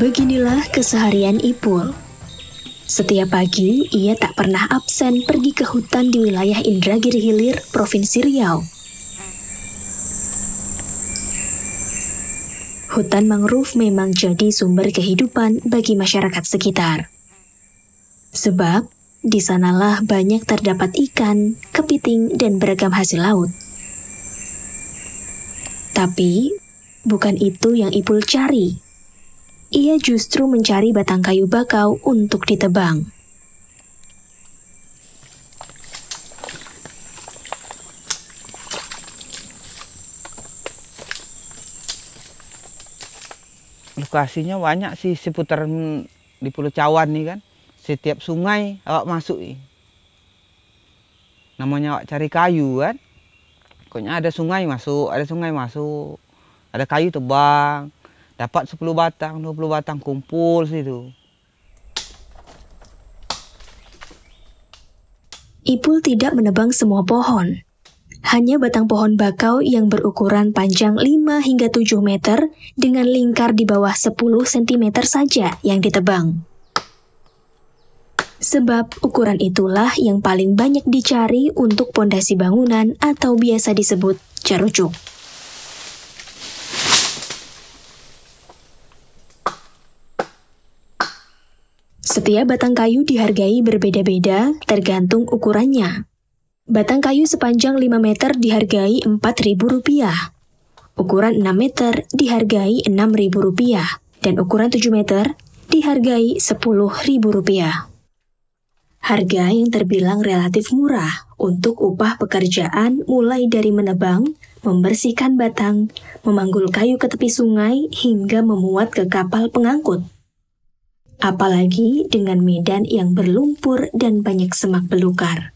Beginilah keseharian Ipul. Setiap pagi, ia tak pernah absen pergi ke hutan di wilayah Indragiri Hilir, Provinsi Riau. Hutan mangrove memang jadi sumber kehidupan bagi masyarakat sekitar. Sebab, di sanalah banyak terdapat ikan, kepiting, dan beragam hasil laut. Tapi, bukan itu yang Ipul cari. Ia justru mencari batang kayu bakau untuk ditebang. Lokasinya banyak sih seputaran di Pulau Cawan nih kan. Setiap sungai awak masuk nih. Namanya awak cari kayu kan. Pokoknya ada sungai masuk, ada kayu tebang. Dapat 10 batang, 20 batang kumpul situ. Ipul tidak menebang semua pohon. Hanya batang pohon bakau yang berukuran panjang 5 hingga 7 meter dengan lingkar di bawah 10 cm saja yang ditebang. Sebab ukuran itulah yang paling banyak dicari untuk pondasi bangunan atau biasa disebut cerucuk. Setiap batang kayu dihargai berbeda-beda tergantung ukurannya. Batang kayu sepanjang 5 meter dihargai Rp4.000. Ukuran 6 meter dihargai Rp6.000. Dan ukuran 7 meter dihargai Rp10.000. Harga yang terbilang relatif murah untuk upah pekerjaan mulai dari menebang, membersihkan batang, memanggul kayu ke tepi sungai, hingga memuat ke kapal pengangkut. Apalagi dengan medan yang berlumpur dan banyak semak belukar.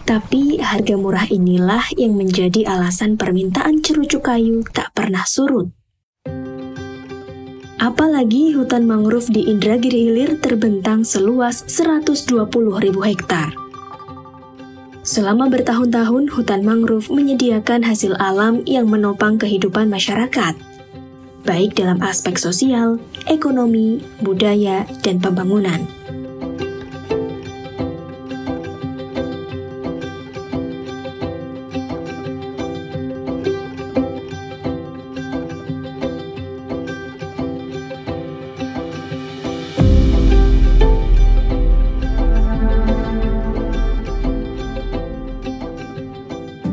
Tapi harga murah inilah yang menjadi alasan permintaan cerucuk kayu tak pernah surut. Apalagi hutan mangrove di Indragiri Hilir terbentang seluas 120.000 hektar. Selama bertahun-tahun, hutan mangrove menyediakan hasil alam yang menopang kehidupan masyarakat, baik dalam aspek sosial, ekonomi, budaya, dan pembangunan.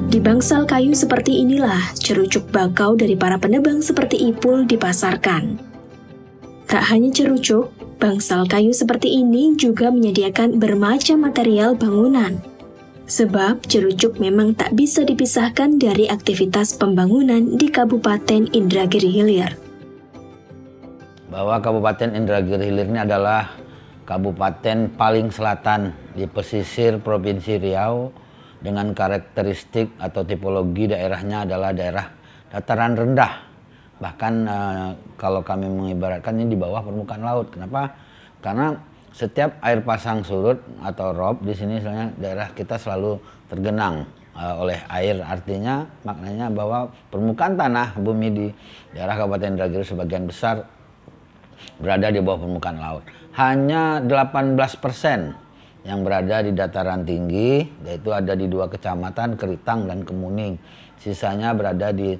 Di bangsal kayu seperti inilah cerucuk bakau dari para penebang seperti Ipul dipasarkan. Tak hanya cerucuk, bangsal kayu seperti ini juga menyediakan bermacam material bangunan. Sebab cerucuk memang tak bisa dipisahkan dari aktivitas pembangunan di Kabupaten Indragiri Hilir. Bahwa Kabupaten Indragiri Hilir ini adalah kabupaten paling selatan di pesisir Provinsi Riau, dengan karakteristik atau tipologi daerahnya adalah daerah dataran rendah. Bahkan kalau kami mengibaratkan ini di bawah permukaan laut. Kenapa? Karena setiap air pasang surut atau rob di sini misalnya daerah kita selalu tergenang oleh air. Artinya maknanya bahwa permukaan tanah bumi di daerah Kabupaten Indragiri sebagian besar berada di bawah permukaan laut. Hanya 18% yang berada di dataran tinggi, yaitu ada di 2 kecamatan, Keritang dan Kemuning. Sisanya berada di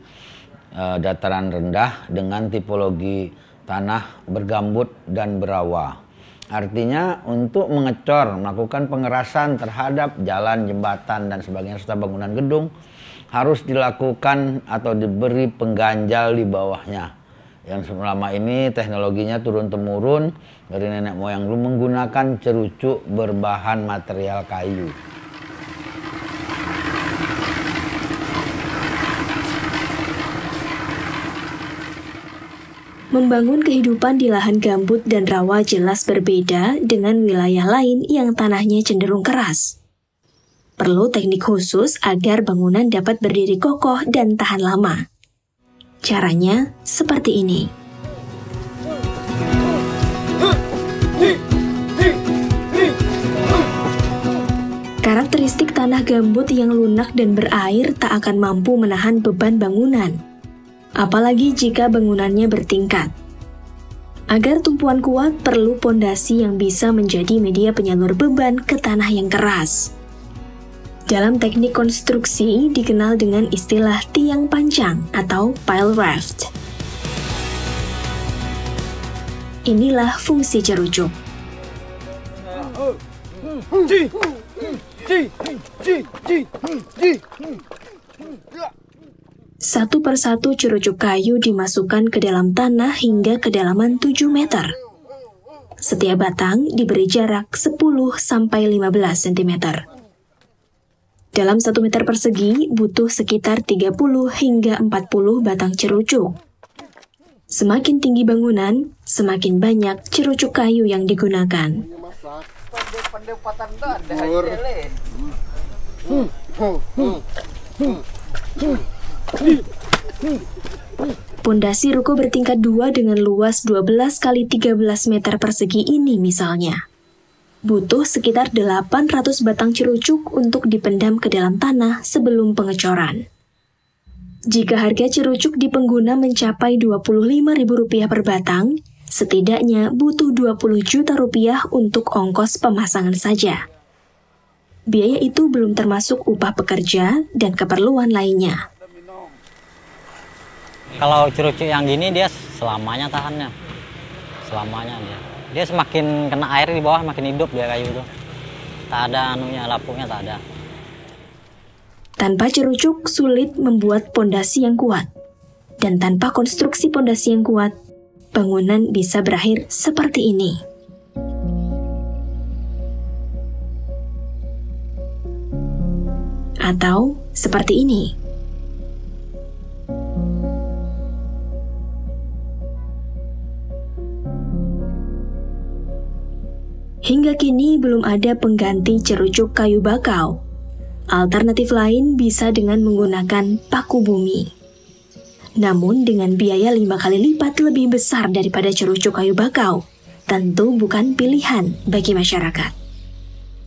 dataran rendah dengan tipologi tanah bergambut dan berawa. Artinya untuk mengecor, melakukan pengerasan terhadap jalan, jembatan, dan sebagainya, serta bangunan gedung, harus dilakukan atau diberi pengganjal di bawahnya. Yang selama ini teknologinya turun-temurun dari nenek moyang dulu menggunakan cerucuk berbahan material kayu. Membangun kehidupan di lahan gambut dan rawa jelas berbeda dengan wilayah lain yang tanahnya cenderung keras. Perlu teknik khusus agar bangunan dapat berdiri kokoh dan tahan lama. Caranya seperti ini. Karakteristik tanah gambut yang lunak dan berair tak akan mampu menahan beban bangunan. apalagi jika bangunannya bertingkat. Agar tumpuan kuat, perlu pondasi yang bisa menjadi media penyalur beban ke tanah yang keras. Dalam teknik konstruksi dikenal dengan istilah tiang panjang atau pile raft. Inilah fungsi cerucuk. Satu persatu cerucuk kayu dimasukkan ke dalam tanah hingga kedalaman 7 meter. Setiap batang diberi jarak 10-15 cm. Dalam 1 meter persegi butuh sekitar 30 hingga 40 batang cerucuk. Semakin tinggi bangunan, semakin banyak cerucuk kayu yang digunakan. Pondasi ruko bertingkat 2 dengan luas 12 kali 13 meter persegi ini misalnya butuh sekitar 800 batang cerucuk untuk dipendam ke dalam tanah sebelum pengecoran. Jika harga cerucuk di pengguna mencapai Rp25.000 per batang, setidaknya butuh Rp20 juta untuk ongkos pemasangan saja. Biaya itu belum termasuk upah pekerja dan keperluan lainnya. Kalau cerucuk yang gini dia selamanya tahannya. Selamanya dia. Dia semakin kena air di bawah makin hidup dia kayu itu. Tak ada anunya, lapuknya tak ada. Tanpa cerucuk sulit membuat pondasi yang kuat. Dan tanpa konstruksi pondasi yang kuat, bangunan bisa berakhir seperti ini. Atau seperti ini. Hingga kini belum ada pengganti cerucuk kayu bakau. Alternatif lain bisa dengan menggunakan paku bumi. Namun dengan biaya 5 kali lipat lebih besar daripada cerucuk kayu bakau, tentu bukan pilihan bagi masyarakat.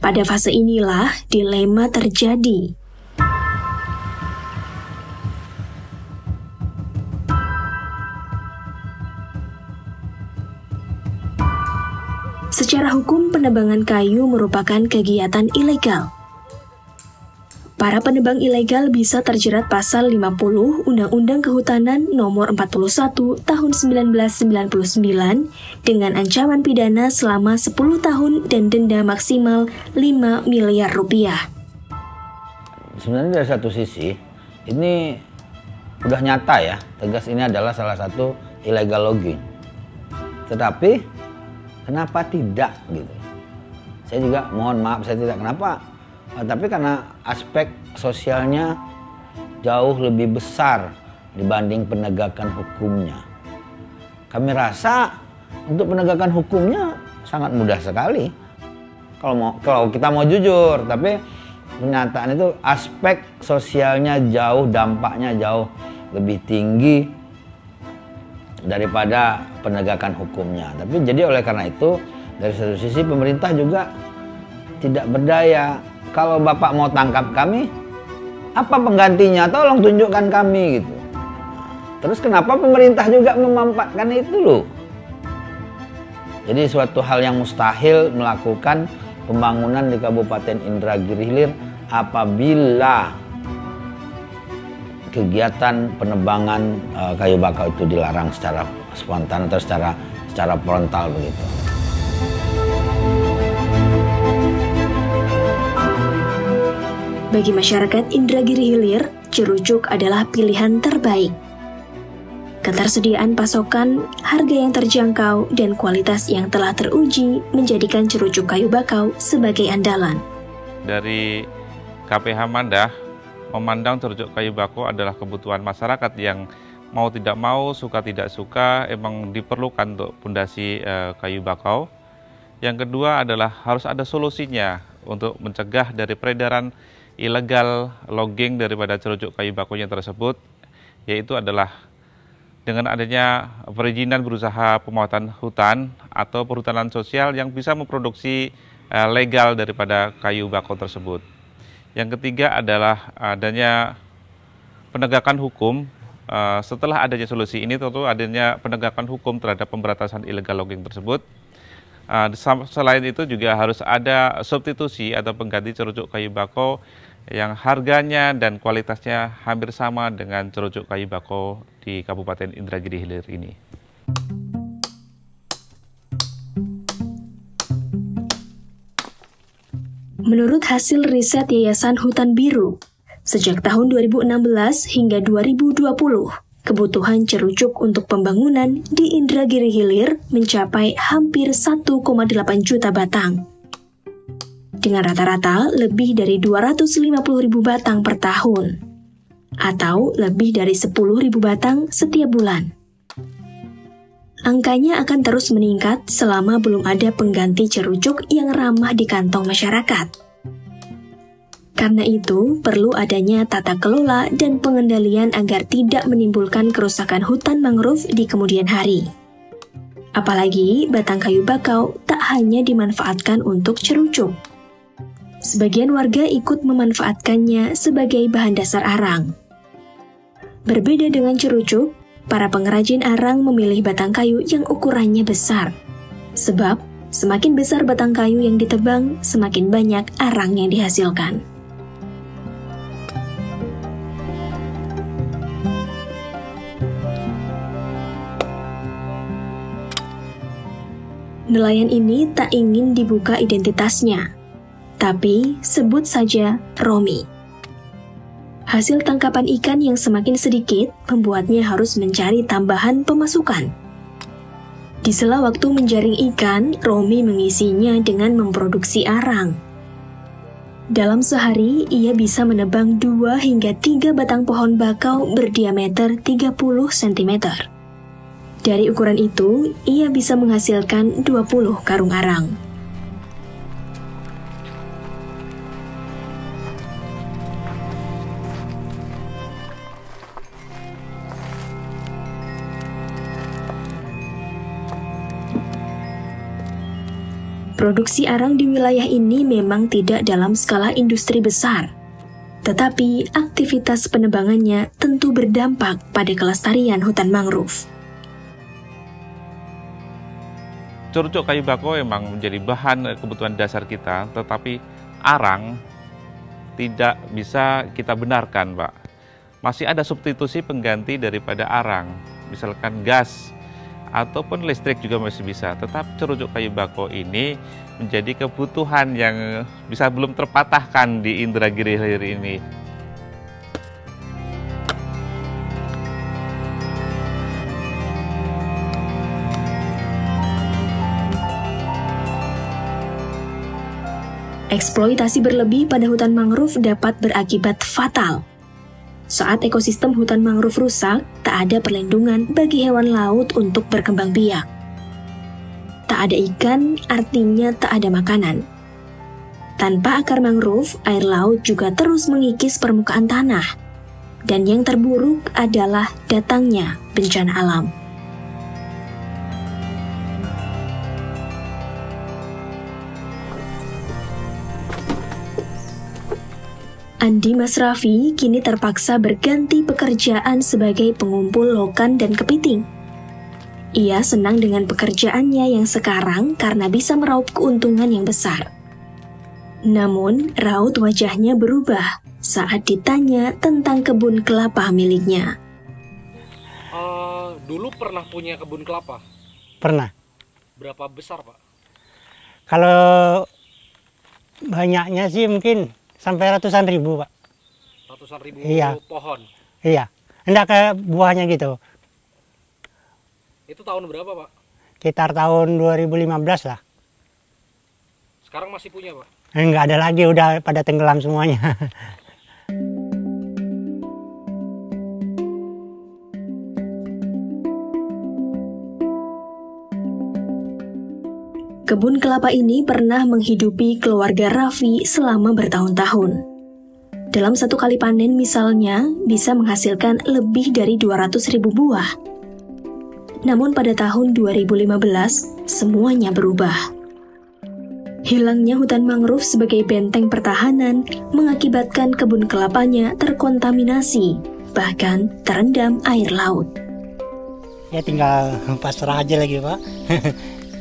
Pada fase inilah dilema terjadi. Secara hukum, penebangan kayu merupakan kegiatan ilegal. Para penebang ilegal bisa terjerat pasal 50 Undang-Undang Kehutanan Nomor 41 Tahun 1999 dengan ancaman pidana selama 10 tahun dan denda maksimal 5 miliar rupiah. Sebenarnya dari satu sisi, ini udah nyata ya, tegas ini adalah salah satu illegal logging. Tetapi kenapa tidak gitu? Saya juga mohon maaf, saya tidak kenapa. Tapi karena aspek sosialnya jauh lebih besar dibanding penegakan hukumnya. Kami rasa untuk penegakan hukumnya sangat mudah sekali. Kalau kita mau jujur, tapi kenyataan itu aspek sosialnya jauh, dampaknya jauh lebih tinggi daripada penegakan hukumnya. Tapi jadi oleh karena itu dari satu sisi pemerintah juga tidak berdaya. Kalau Bapak mau tangkap kami, apa penggantinya? Tolong tunjukkan kami gitu. Terus kenapa pemerintah juga memanfaatkan itu loh? Jadi suatu hal yang mustahil melakukan pembangunan di Kabupaten Indragiri Hilir apabila kegiatan penebangan kayu bakau itu dilarang secara spontan atau secara frontal begitu. Bagi masyarakat Indragiri Hilir, cerucuk adalah pilihan terbaik. Ketersediaan pasokan, harga yang terjangkau, dan kualitas yang telah teruji menjadikan cerucuk kayu bakau sebagai andalan. Dari KPH Mandah, memandang cerucuk kayu bakau adalah kebutuhan masyarakat yang mau tidak mau, suka tidak suka, emang diperlukan untuk pondasi kayu bakau. Yang kedua adalah harus ada solusinya untuk mencegah dari peredaran ilegal logging daripada cerucuk kayu bakaunya tersebut, yaitu adalah dengan adanya perizinan berusaha pemawatan hutan atau perhutanan sosial yang bisa memproduksi legal daripada kayu bakau tersebut. Yang ketiga adalah adanya penegakan hukum setelah adanya solusi ini tentu adanya penegakan hukum terhadap pemberantasan illegal logging tersebut. Selain itu juga harus ada substitusi atau pengganti cerucuk kayu bakau yang harganya dan kualitasnya hampir sama dengan cerucuk kayu bakau di Kabupaten Indragiri Hilir ini. Menurut hasil riset Yayasan Hutan Biru, sejak tahun 2016 hingga 2020, kebutuhan cerucuk untuk pembangunan di Indragiri Hilir mencapai hampir 1,8 juta batang. Dengan rata-rata lebih dari 250.000 batang per tahun, atau lebih dari 10.000 batang setiap bulan. Angkanya akan terus meningkat selama belum ada pengganti cerucuk yang ramah di kantong masyarakat. Karena itu, perlu adanya tata kelola dan pengendalian agar tidak menimbulkan kerusakan hutan mangrove di kemudian hari. Apalagi, batang kayu bakau tak hanya dimanfaatkan untuk cerucuk. Sebagian warga ikut memanfaatkannya sebagai bahan dasar arang. Berbeda dengan cerucuk, para pengrajin arang memilih batang kayu yang ukurannya besar. Sebab, semakin besar batang kayu yang ditebang, semakin banyak arang yang dihasilkan. Nelayan ini tak ingin dibuka identitasnya, tapi sebut saja Romi. Hasil tangkapan ikan yang semakin sedikit membuatnya harus mencari tambahan pemasukan. Di sela waktu menjaring ikan, Romi mengisinya dengan memproduksi arang. Dalam sehari, ia bisa menebang 2 hingga 3 batang pohon bakau berdiameter 30 cm. Dari ukuran itu, ia bisa menghasilkan 20 karung arang. Produksi arang di wilayah ini memang tidak dalam skala industri besar, tetapi aktivitas penebangannya tentu berdampak pada kelestarian hutan mangrove. Cerucuk kayu bakau memang menjadi bahan kebutuhan dasar kita, tetapi arang tidak bisa kita benarkan, Pak. Masih ada substitusi pengganti daripada arang, misalkan gas, ataupun listrik juga masih bisa. Tetap cerucuk kayu bakau ini menjadi kebutuhan yang bisa belum terpatahkan di Indragiri Hilir ini. Eksploitasi berlebih pada hutan mangrove dapat berakibat fatal. Saat ekosistem hutan mangrove rusak, tak ada perlindungan bagi hewan laut untuk berkembang biak. Tak ada ikan, artinya tak ada makanan. Tanpa akar mangrove, air laut juga terus mengikis permukaan tanah. Dan yang terburuk adalah datangnya bencana alam. Andi Masrafi kini terpaksa berganti pekerjaan sebagai pengumpul lokan dan kepiting. Ia senang dengan pekerjaannya yang sekarang karena bisa meraup keuntungan yang besar. Namun, raut wajahnya berubah saat ditanya tentang kebun kelapa miliknya. Dulu pernah punya kebun kelapa? Pernah. Berapa besar, Pak? Kalau banyaknya sih mungkin sampai ratusan ribu, Pak. Ratusan ribu Iya. pohon? Iya, enggak kayak buahnya gitu. Itu tahun berapa, Pak? Sekitar tahun 2015 lah. Sekarang masih punya, Pak? Enggak ada lagi, udah pada tenggelam semuanya. Kebun kelapa ini pernah menghidupi keluarga Raffi selama bertahun-tahun. Dalam satu kali panen misalnya, bisa menghasilkan lebih dari 200.000 buah. Namun pada tahun 2015, semuanya berubah. Hilangnya hutan mangrove sebagai benteng pertahanan mengakibatkan kebun kelapanya terkontaminasi bahkan terendam air laut. Ya tinggal pasrah aja lagi Pak.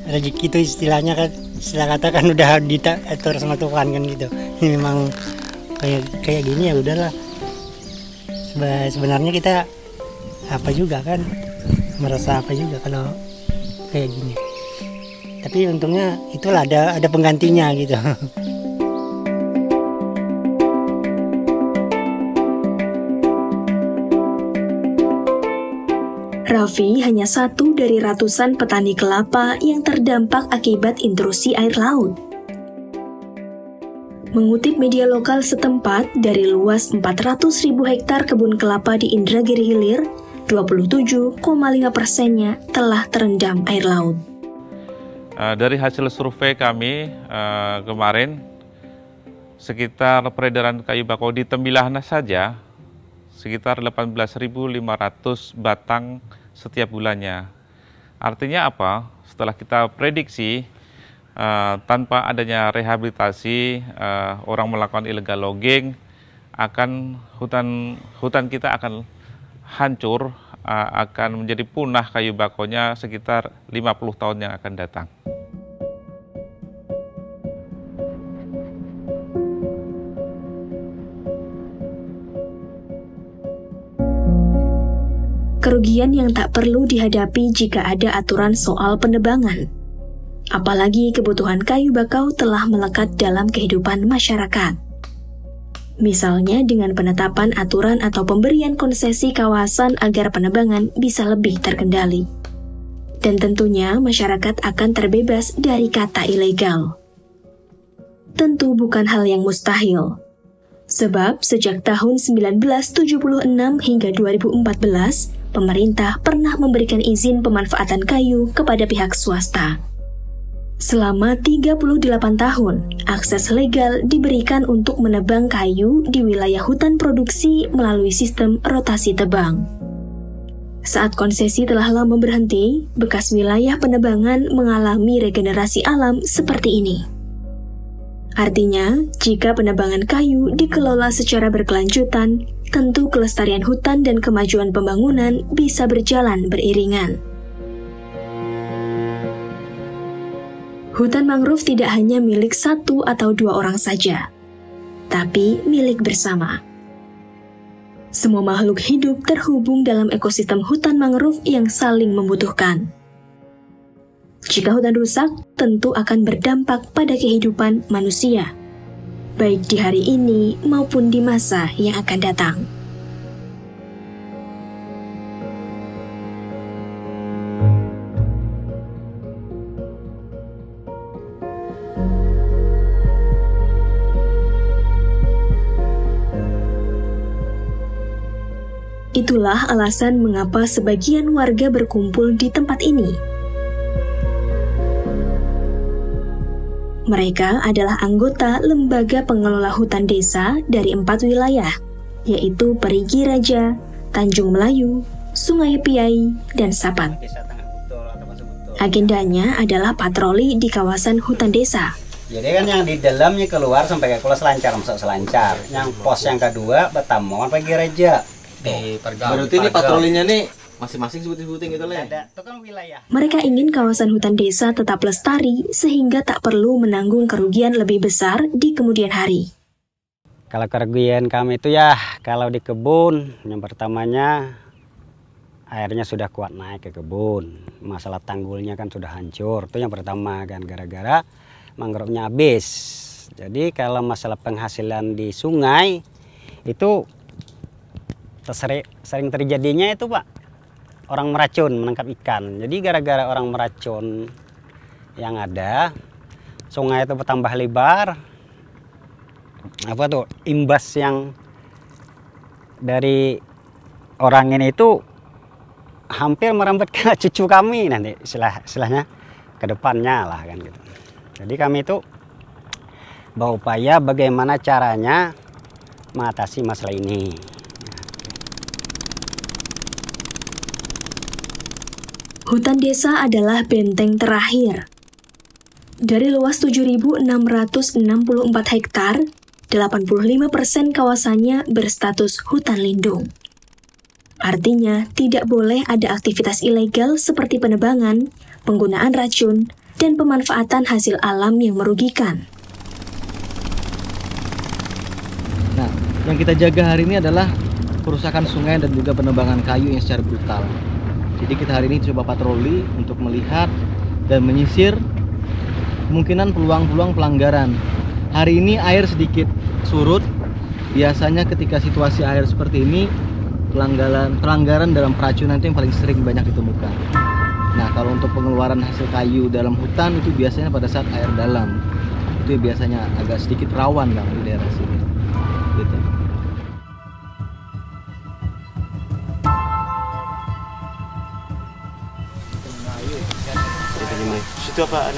Rezeki itu istilahnya kan, istilah kata kan udah diatur sama Tuhan kan gitu. Ini memang kayak gini ya udahlah. Sebenarnya kita apa juga kan, merasa apa juga kalau kayak gini. Tapi untungnya itulah ada penggantinya gitu. Raffi hanya satu dari ratusan petani kelapa yang terdampak akibat intrusi air laut. Mengutip media lokal setempat, dari luas 400.000 hektar kebun kelapa di Indragiri Hilir, 27,5%-nya telah terendam air laut. Dari hasil survei kami kemarin, sekitar peredaran kayu bakau di Tembilahna saja, sekitar 18.500 batang setiap bulannya. Artinya apa? Setelah kita prediksi, tanpa adanya rehabilitasi, orang melakukan illegal logging, hutan kita akan hancur, akan menjadi punah kayu bakonya sekitar 50 tahun yang akan datang. Kerugian yang tak perlu dihadapi jika ada aturan soal penebangan. Apalagi kebutuhan kayu bakau telah melekat dalam kehidupan masyarakat. Misalnya dengan penetapan aturan atau pemberian konsesi kawasan agar penebangan bisa lebih terkendali. Dan tentunya masyarakat akan terbebas dari kata ilegal. Tentu bukan hal yang mustahil. Sebab sejak tahun 1976 hingga 2014, pemerintah pernah memberikan izin pemanfaatan kayu kepada pihak swasta. Selama 38 tahun, akses legal diberikan untuk menebang kayu di wilayah hutan produksi melalui sistem rotasi tebang. Saat konsesi telah lama berhenti, bekas wilayah penebangan mengalami regenerasi alam seperti ini. Artinya, jika penebangan kayu dikelola secara berkelanjutan, tentu kelestarian hutan dan kemajuan pembangunan bisa berjalan beriringan. Hutan mangrove tidak hanya milik satu atau dua orang saja, tapi milik bersama. Semua makhluk hidup terhubung dalam ekosistem hutan mangrove yang saling membutuhkan. Jika hutan rusak, tentu akan berdampak pada kehidupan manusia, baik di hari ini maupun di masa yang akan datang. Itulah alasan mengapa sebagian warga berkumpul di tempat ini. Mereka adalah anggota Lembaga Pengelola Hutan Desa dari 4 wilayah, yaitu Perigi Raja, Tanjung Melayu, Sungai Piai, dan Sapat. Agendanya adalah patroli di kawasan hutan desa. Jadi kan yang di dalamnya keluar sampai ke selancar, masuk selancar. Yang pos yang kedua Betamongan Perigi Raja. Berarti ini patrolinya nih masing-masing sebutin gitu lah. Mereka ingin kawasan hutan desa tetap lestari sehingga tak perlu menanggung kerugian lebih besar di kemudian hari. Kalau kerugian kami itu ya, kalau di kebun, yang pertamanya airnya sudah kuat naik ke kebun. Masalah tanggulnya kan sudah hancur, itu yang pertama kan, gara-gara mangrovenya habis. Jadi kalau masalah penghasilan di sungai, itu sering terjadinya itu Pak, orang meracun menangkap ikan. Jadi gara-gara orang meracun yang ada, sungai itu bertambah lebar. Apa tuh, imbas yang dari orang ini itu hampir merambat ke cucu kami nanti istilahnya ke depannya lah kan gitu. Jadi kami itu berupaya bagaimana caranya mengatasi masalah ini. Hutan desa adalah benteng terakhir. Dari luas 7.664 hektar, 85% kawasannya berstatus hutan lindung. Artinya, tidak boleh ada aktivitas ilegal seperti penebangan, penggunaan racun, dan pemanfaatan hasil alam yang merugikan. Nah, yang kita jaga hari ini adalah kerusakan sungai dan juga penebangan kayu yang secara brutal. Jadi kita hari ini coba patroli untuk melihat dan menyisir kemungkinan peluang-peluang pelanggaran. Hari ini air sedikit surut. Biasanya ketika situasi air seperti ini, pelanggaran dalam peracunan itu yang paling sering banyak ditemukan. Nah, kalau untuk pengeluaran hasil kayu dalam hutan itu biasanya pada saat air dalam. Itu biasanya agak sedikit rawan Bang di daerah sini. Gitu. Situ apa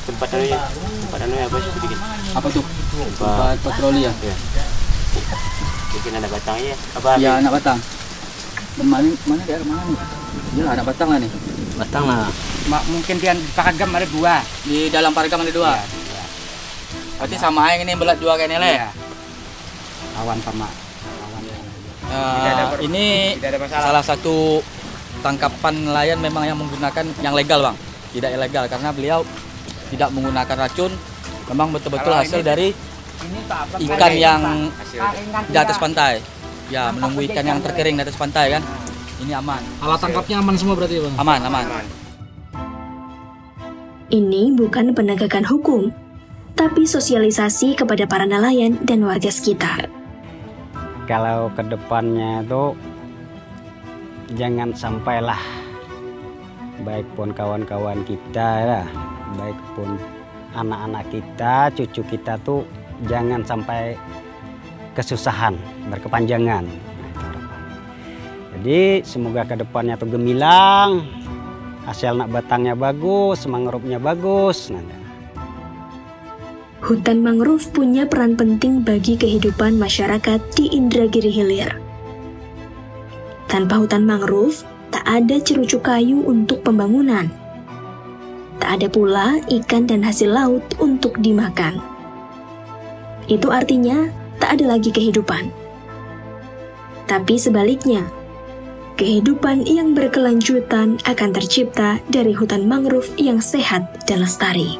tempat apa sih bikin? Apa tuh? Tempat patroli ya? Ya. Bikin anak batang ya? Apa? Ya, anak batang. Mana daerah mana nih? Ini lah anak batang lah nih. Batang lah. Mungkin dia pakai ada dua. Di dalam pakai ada dua. Ya. Berarti sama yang ini belat dua kayak ini. Awan sama. Ini salah satu tangkapan nelayan memang yang menggunakan yang legal Bang. Tidak ilegal karena beliau tidak menggunakan racun. Memang betul-betul hasil dari ikan yang di atas pantai. Ya, menunggu ikan yang terkering di atas pantai kan. Ini aman. Alat tangkapnya aman semua berarti Bang? Aman. Ini bukan penegakan hukum, tapi sosialisasi kepada para nelayan dan warga sekitar. Kalau ke depannya itu jangan sampailah baik pun kawan-kawan kita ya, baik pun anak-anak kita, cucu kita tuh jangan sampai kesusahan, berkepanjangan. Jadi semoga ke depannya tuh gemilang, hasil anak batangnya bagus, mangrovenya bagus. Hutan mangrove punya peran penting bagi kehidupan masyarakat di Indragiri Hilir. Tanpa hutan mangrove, tak ada cerucuk kayu untuk pembangunan. Tak ada pula ikan dan hasil laut untuk dimakan. Itu artinya tak ada lagi kehidupan. Tapi sebaliknya, kehidupan yang berkelanjutan akan tercipta dari hutan mangrove yang sehat dan lestari.